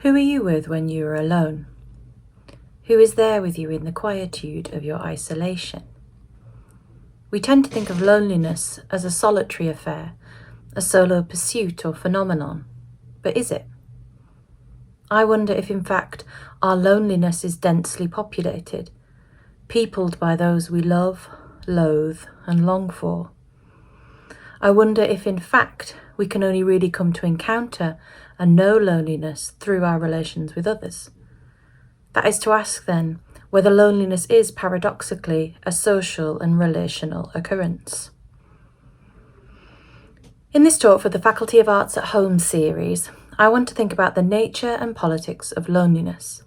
Who are you with when you are alone? Who is there with you in the quietude of your isolation? We tend to think of loneliness as a solitary affair, a solo pursuit or phenomenon. But is it? I wonder if in fact our loneliness is densely populated, peopled by those we love, loathe, and long for. I wonder if in fact we can only really come to encounter and know loneliness through our relations with others. That is to ask then whether loneliness is paradoxically a social and relational occurrence. In this talk for the Faculty of Arts at Home series, I want to think about the nature and politics of loneliness.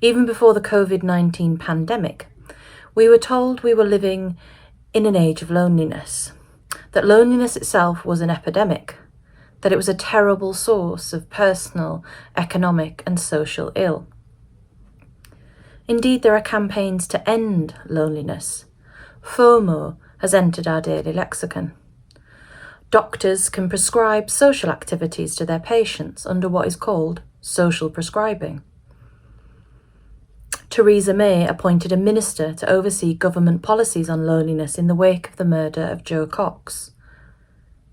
Even before the COVID-19 pandemic, we were told we were living in an age of loneliness, that loneliness itself was an epidemic, that it was a terrible source of personal, economic, and social ill. Indeed, there are campaigns to end loneliness. FOMO has entered our daily lexicon. Doctors can prescribe social activities to their patients under what is called social prescribing. Theresa May appointed a minister to oversee government policies on loneliness in the wake of the murder of Joe Cox.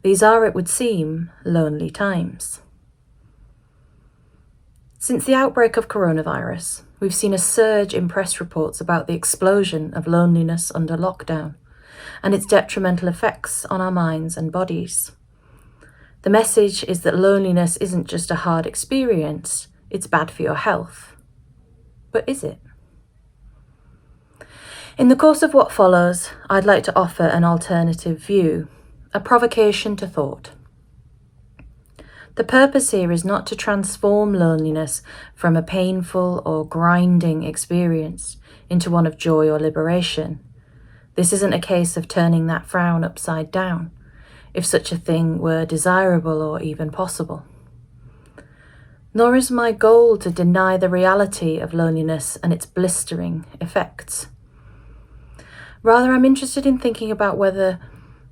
These are, it would seem, lonely times. Since the outbreak of coronavirus, we've seen a surge in press reports about the explosion of loneliness under lockdown and its detrimental effects on our minds and bodies. The message is that loneliness isn't just a hard experience, it's bad for your health. But is it? In the course of what follows, I'd like to offer an alternative view, a provocation to thought. The purpose here is not to transform loneliness from a painful or grinding experience into one of joy or liberation. This isn't a case of turning that frown upside down, if such a thing were desirable or even possible. Nor is my goal to deny the reality of loneliness and its blistering effects. Rather, I'm interested in thinking about whether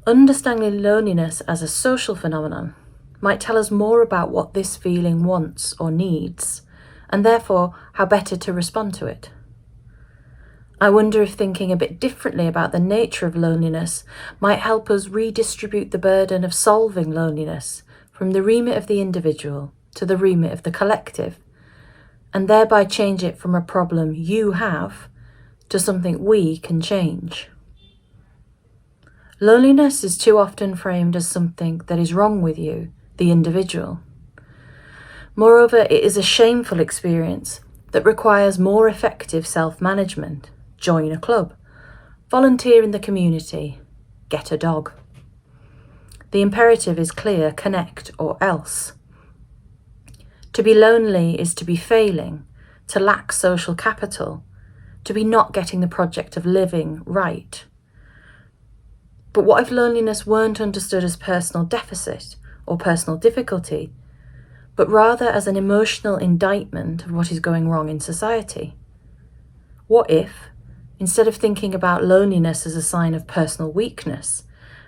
understanding loneliness as a social phenomenon might tell us more about what this feeling wants or needs, and therefore how better to respond to it. I wonder if thinking a bit differently about the nature of loneliness might help us redistribute the burden of solving loneliness from the remit of the individual to the remit of the collective, and thereby change it from a problem you have to something we can change. Loneliness is too often framed as something that is wrong with you, the individual. Moreover, it is a shameful experience that requires more effective self-management. Join a club, volunteer in the community, get a dog. The imperative is clear: connect or else. To be lonely is to be failing, to lack social capital, to be not getting the project of living right. But what if loneliness weren't understood as personal deficit or personal difficulty, but rather as an emotional indictment of what is going wrong in society? What if, instead of thinking about loneliness as a sign of personal weakness,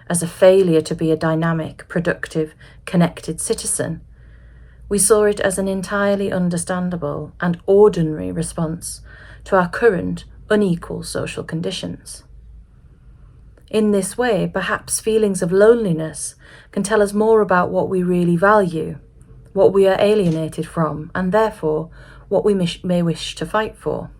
as a failure to be a dynamic, productive, connected citizen, we saw it as an entirely understandable and ordinary response to our current unequal social conditions? In this way, perhaps feelings of loneliness can tell us more about what we really value, what we are alienated from, and therefore what we may wish to fight for.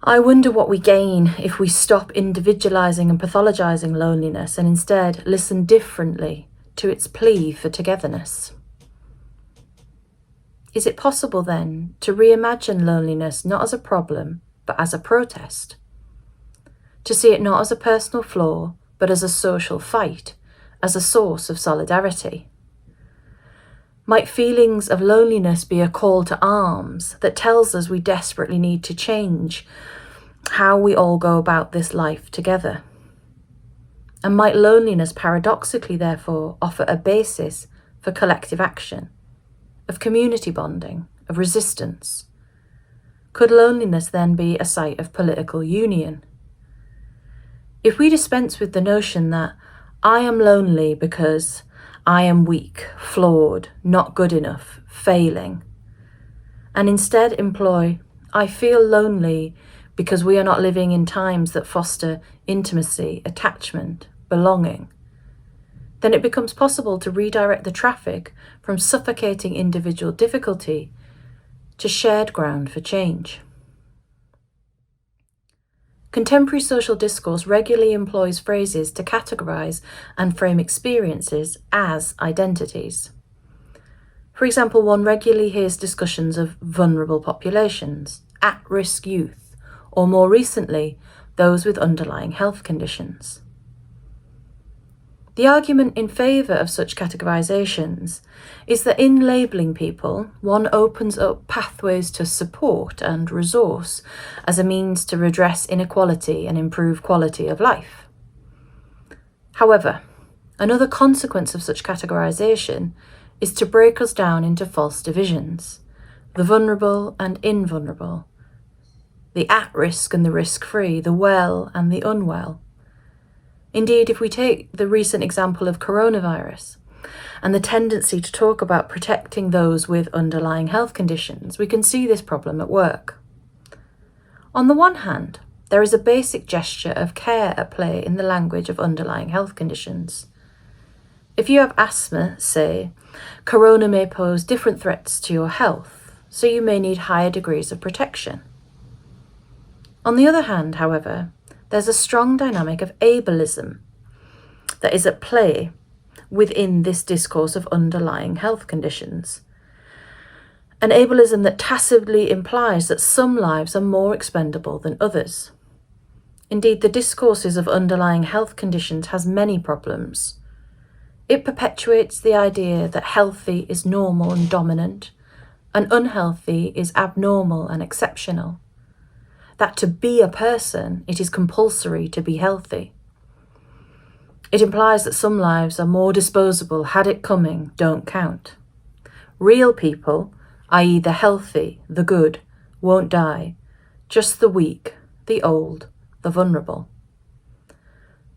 I wonder what we gain if we stop individualizing and pathologizing loneliness and instead listen differently to its plea for togetherness. Is it possible then to reimagine loneliness not as a problem, but as a protest? To see it not as a personal flaw, but as a social fight, as a source of solidarity? Might feelings of loneliness be a call to arms that tells us we desperately need to change how we all go about this life together? And might loneliness paradoxically therefore offer a basis for collective action, of community bonding, of resistance? Could loneliness then be a site of political union? If we dispense with the notion that I am lonely because I am weak, flawed, not good enough, failing, and instead employ I feel lonely because we are not living in times that foster intimacy, attachment, belonging, then it becomes possible to redirect the traffic from suffocating individual difficulty to shared ground for change. Contemporary social discourse regularly employs phrases to categorize and frame experiences as identities. For example, one regularly hears discussions of vulnerable populations, at-risk youth, or more recently, those with underlying health conditions. The argument in favour of such categorizations is that in labelling people, one opens up pathways to support and resource as a means to redress inequality and improve quality of life. However, another consequence of such categorization is to break us down into false divisions, the vulnerable and invulnerable, the at-risk and the risk-free, the well and the unwell. Indeed, if we take the recent example of coronavirus and the tendency to talk about protecting those with underlying health conditions, we can see this problem at work. On the one hand, there is a basic gesture of care at play in the language of underlying health conditions. If you have asthma, say, corona may pose different threats to your health, so you may need higher degrees of protection. On the other hand, however, there's a strong dynamic of ableism that is at play within this discourse of underlying health conditions. An ableism that tacitly implies that some lives are more expendable than others. Indeed, the discourses of underlying health conditions has many problems. It perpetuates the idea that healthy is normal and dominant, and unhealthy is abnormal and exceptional. That to be a person, it is compulsory to be healthy. It implies that some lives are more disposable, had it coming, don't count. Real people, i.e. the healthy, the good, won't die, just the weak, the old, the vulnerable.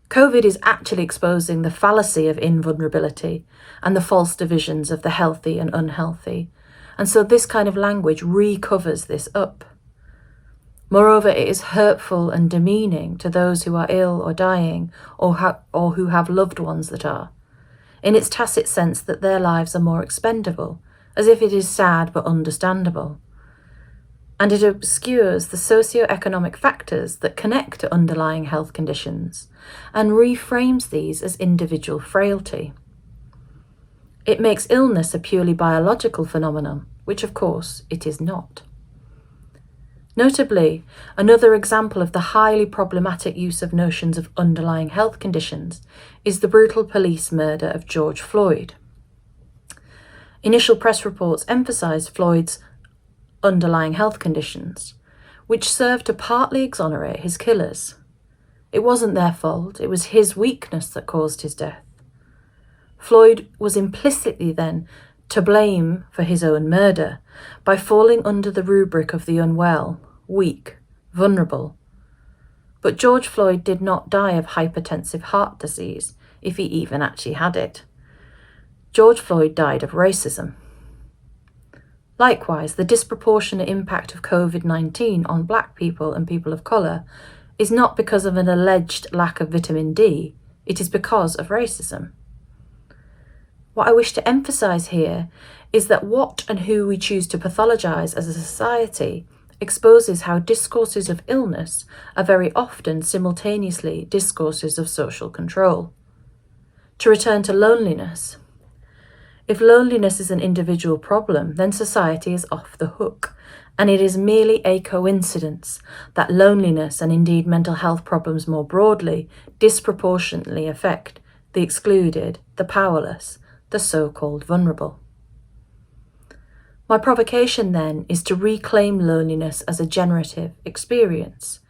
COVID is actually exposing the fallacy of invulnerability and the false divisions of the healthy and unhealthy, and so this kind of language recovers this up. Moreover, it is hurtful and demeaning to those who are ill or dying or who have loved ones that are, in its tacit sense that their lives are more expendable, as if it is sad but understandable. And it obscures the socio-economic factors that connect to underlying health conditions and reframes these as individual frailty. It makes illness a purely biological phenomenon, which of course it is not. Notably, another example of the highly problematic use of notions of underlying health conditions is the brutal police murder of George Floyd. Initial press reports emphasised Floyd's underlying health conditions, which served to partly exonerate his killers. It wasn't their fault, it was his weakness that caused his death. Floyd was implicitly then to blame for his own murder by falling under the rubric of the unwell, weak, vulnerable. But George Floyd did not die of hypertensive heart disease, if he even actually had it. George Floyd died of racism. Likewise, the disproportionate impact of COVID-19 on Black people and people of colour is not because of an alleged lack of vitamin D, it is because of racism. What I wish to emphasise here is that what and who we choose to pathologise as a society exposes how discourses of illness are very often simultaneously discourses of social control. To return to loneliness, if loneliness is an individual problem, then society is off the hook, and it is merely a coincidence that loneliness and indeed mental health problems more broadly disproportionately affect the excluded, the powerless, the so-called vulnerable. My provocation then is to reclaim loneliness as a generative experience,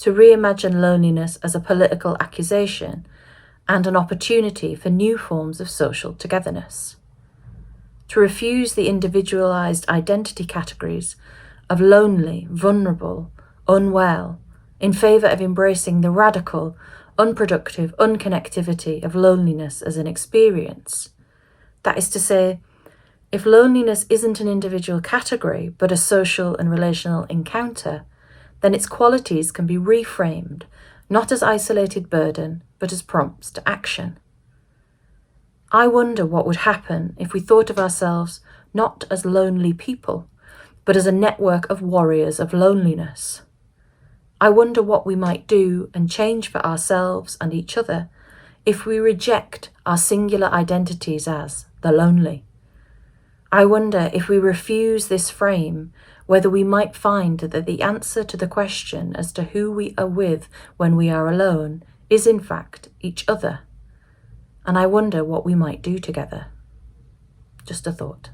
to reimagine loneliness as a political accusation and an opportunity for new forms of social togetherness, to refuse the individualized identity categories of lonely, vulnerable, unwell, in favour of embracing the radical, unproductive unconnectivity of loneliness as an experience, That is to say, if loneliness isn't an individual category, but a social and relational encounter, then its qualities can be reframed, not as isolated burden, but as prompts to action. I wonder what would happen if we thought of ourselves not as lonely people, but as a network of warriors of loneliness. I wonder what we might do and change for ourselves and each other if we reject our singular identities as the lonely. I wonder if we refuse this frame, whether we might find that the answer to the question as to who we are with when we are alone is in fact each other. And I wonder what we might do together. Just a thought.